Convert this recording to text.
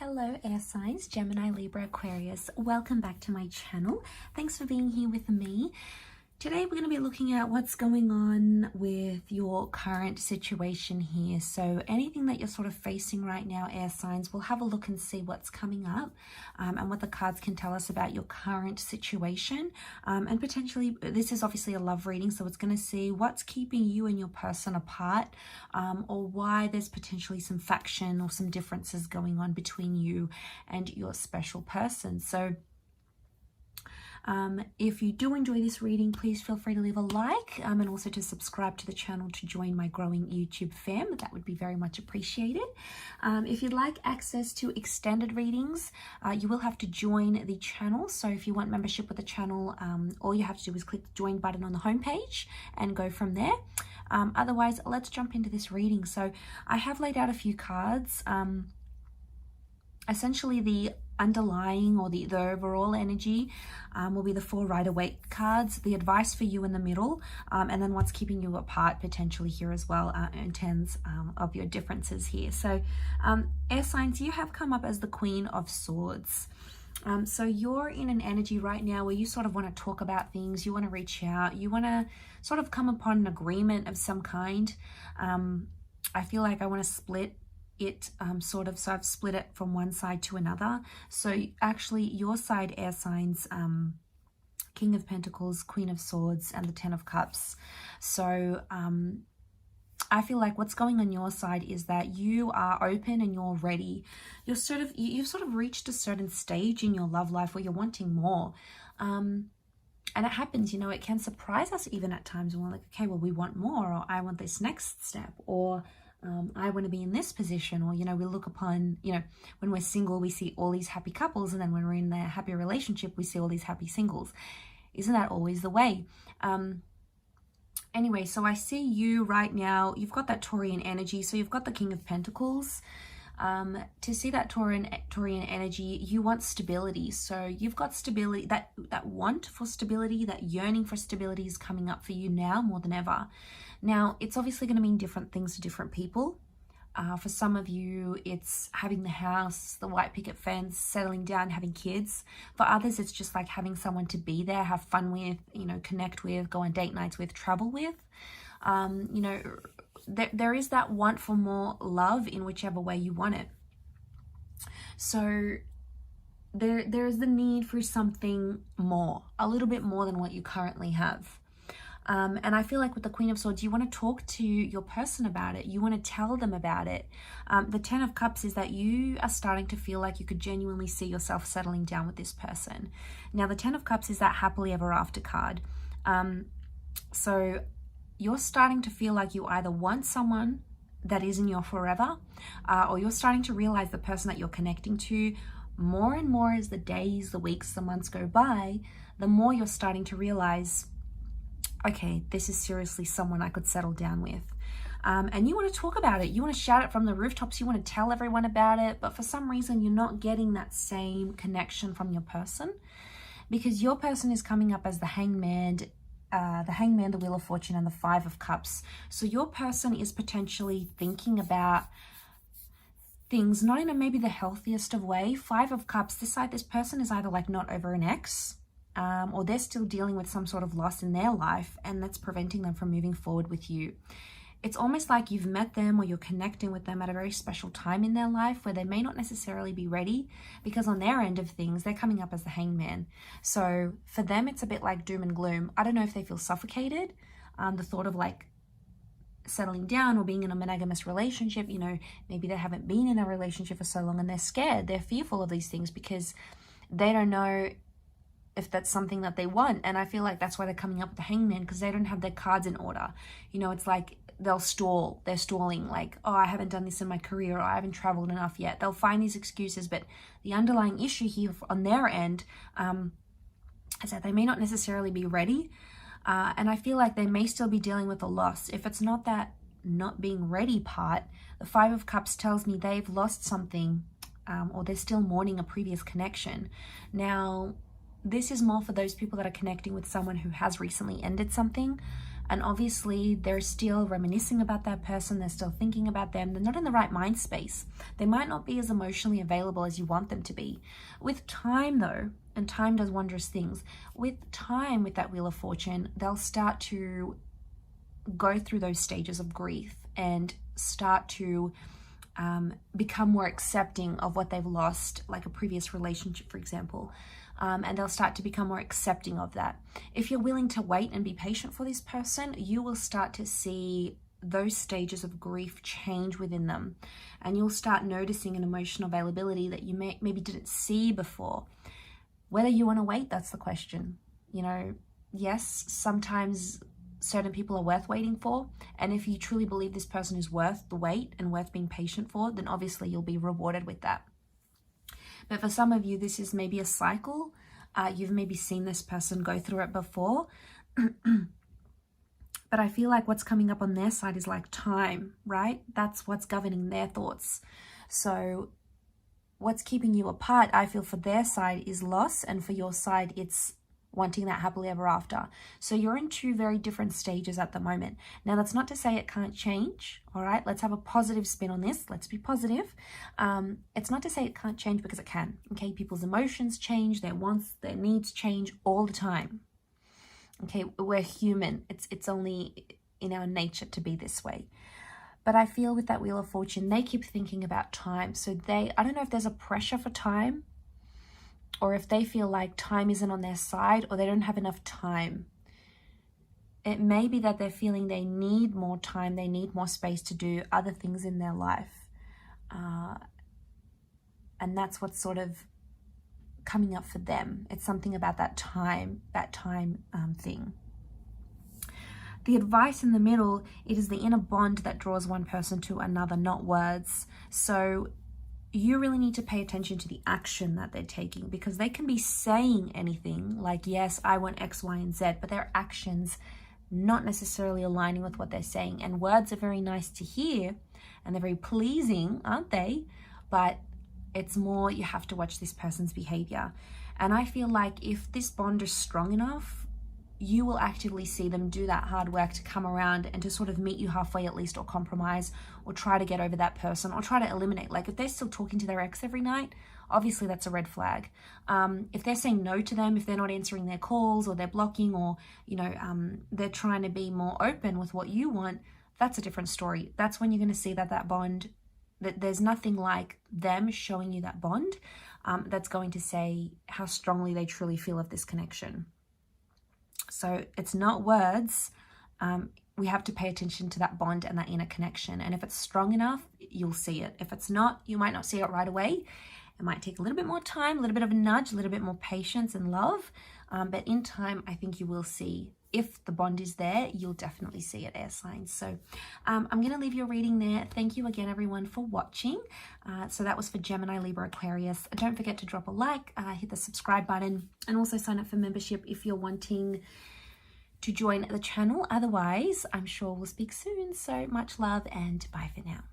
Hello air signs, Gemini, Libra, Aquarius. Welcome back to my channel. Thanks for being here with me. Today we're going to be looking at what's going on with your current situation here. So anything that you're sort of facing right now, air signs, we'll have a look and see what's coming up and what the cards can tell us about your current situation. And potentially, this is obviously a love reading, so it's going to see what's keeping you and your person apart, or why there's potentially some faction or some differences going on between you and your special person. So if you do enjoy this reading, please feel free to leave a like and also to subscribe to the channel to join my growing YouTube fam. That would be very much appreciated. If you'd like access to extended readings, you will have to join the channel. So if you want membership with the channel, all you have to do is click the join button on the homepage and go from there. Otherwise, let's jump into this reading. So I have laid out a few cards. Essentially the underlying or the overall energy will be the 4 Rider-Waite cards, the advice for you in the middle, and then what's keeping you apart potentially here as well in terms of your differences here. So air signs, you have come up as the Queen of Swords. So you're in an energy right now where you sort of want to talk about things, you want to reach out, you want to sort of come upon an agreement of some kind. I feel like I want to split it so I've split it from one side to another. So actually your side, air signs, King of Pentacles, Queen of Swords, and the 10 of Cups. So I feel like what's going on your side is that you are open and you're ready. You've sort of reached a certain stage in your love life where you're wanting more. And it happens, you know, it can surprise us even at times when we're like, okay, well, we want more, or I want this next step, or I want to be in this position, or, you know, we look upon, you know, when we're single, we see all these happy couples, and then when we're in a happy relationship, we see all these happy singles. Isn't that always the way? Anyway, so I see you right now, you've got that Taurian energy, so you've got the King of Pentacles. To see that Taurian energy, you want stability. So you've got stability, that want for stability, that yearning for stability is coming up for you now more than ever. Now, it's obviously going to mean different things to different people. For some of you, it's having the house, the white picket fence, settling down, having kids. For others, it's just like having someone to be there, have fun with, you know, connect with, go on date nights with, travel with. You know, there is that want for more love in whichever way you want it. So there is the need for something more, a little bit more than what you currently have. And I feel like with the Queen of Swords, you want to talk to your person about it. You want to tell them about it. The 10 of Cups is that you are starting to feel like you could genuinely see yourself settling down with this person. Now, the 10 of Cups is that happily ever after card. So you're starting to feel like you either want someone that is in your forever, or you're starting to realize the person that you're connecting to more and more as the days, the weeks, the months go by, the more you're starting to realize, okay, this is seriously someone I could settle down with. And you want to talk about it. You want to shout it from the rooftops. You want to tell everyone about it. But for some reason, you're not getting that same connection from your person, because your person is coming up as the Hangman, the Wheel of Fortune, and the 5 of Cups. So your person is potentially thinking about things not in a maybe the healthiest of way. 5 of Cups, this person is either like not over an ex, or they're still dealing with some sort of loss in their life, and that's preventing them from moving forward with you. It's almost like you've met them or you're connecting with them at a very special time in their life where they may not necessarily be ready, because on their end of things, they're coming up as the Hangman. So for them, it's a bit like doom and gloom. I don't know if they feel suffocated. The thought of like settling down or being in a monogamous relationship, you know, maybe they haven't been in a relationship for so long and they're scared. They're fearful of these things because they don't know if that's something that they want. And I feel like that's why they're coming up with the Hangman, because they don't have their cards in order. You know, it's like they'll stall. They're stalling, like, oh, I haven't done this in my career, or I haven't traveled enough yet. They'll find these excuses, but the underlying issue here on their end is that they may not necessarily be ready. And I feel like they may still be dealing with a loss. If it's not that not being ready part, the 5 of Cups tells me they've lost something, or they're still mourning a previous connection. Now, this is more for those people that are connecting with someone who has recently ended something. And obviously they're still reminiscing about that person, they're still thinking about them, they're not in the right mind space. They might not be as emotionally available as you want them to be. With time though, and time does wondrous things, with time, with that Wheel of Fortune, they'll start to go through those stages of grief and start to become more accepting of what they've lost, like a previous relationship, for example. And they'll start to become more accepting of that. If you're willing to wait and be patient for this person, you will start to see those stages of grief change within them. And you'll start noticing an emotional availability that you maybe didn't see before. Whether you want to wait, that's the question. You know, yes, sometimes certain people are worth waiting for. And if you truly believe this person is worth the wait and worth being patient for, then obviously you'll be rewarded with that. But for some of you, this is maybe a cycle. You've maybe seen this person go through it before. But I feel like what's coming up on their side is like time, right? That's what's governing their thoughts. So what's keeping you apart, I feel, for their side is loss, and for your side, it's wanting that happily ever after. So you're in two very different stages at the moment. Now, that's not to say it can't change, all right? Let's have a positive spin on this. Let's be positive. It's not to say it can't change, because it can, okay? People's emotions change, their wants, their needs change all the time, okay? We're human. It's only in our nature to be this way. But I feel with that Wheel of Fortune, they keep thinking about time. So I don't know if there's a pressure for time, or if they feel like time isn't on their side, or they don't have enough time. It may be that they're feeling they need more time, they need more space to do other things in their life. And that's what's sort of coming up for them. It's something about that time thing. The advice in the middle, it is the inner bond that draws one person to another, not words. So you really need to pay attention to the action that they're taking, because they can be saying anything like, yes, I want X, Y, and Z, but their actions not necessarily aligning with what they're saying. And words are very nice to hear and they're very pleasing, aren't they? But it's more, you have to watch this person's behavior. And I feel like if this bond is strong enough, you will actively see them do that hard work to come around and to sort of meet you halfway at least, or compromise, or try to get over that person, or try to eliminate. Like if they're still talking to their ex every night, obviously that's a red flag. If they're saying no to them, if they're not answering their calls, or they're blocking, or, you know, they're trying to be more open with what you want, that's a different story. That's when you're going to see that bond, that there's nothing like them showing you that bond that's going to say how strongly they truly feel of this connection. So it's not words. We have to pay attention to that bond and that inner connection. And if it's strong enough, you'll see it. If it's not, you might not see it right away. It might take a little bit more time, a little bit of a nudge, a little bit more patience and love. But in time, I think you will see. If the bond is there, you'll definitely see it, air signs. So I'm going to leave your reading there. Thank you again, everyone, for watching. So that was for Gemini, Libra, Aquarius. Don't forget to drop a like, hit the subscribe button, and also sign up for membership if you're wanting to join the channel. Otherwise, I'm sure we'll speak soon. So much love, and bye for now.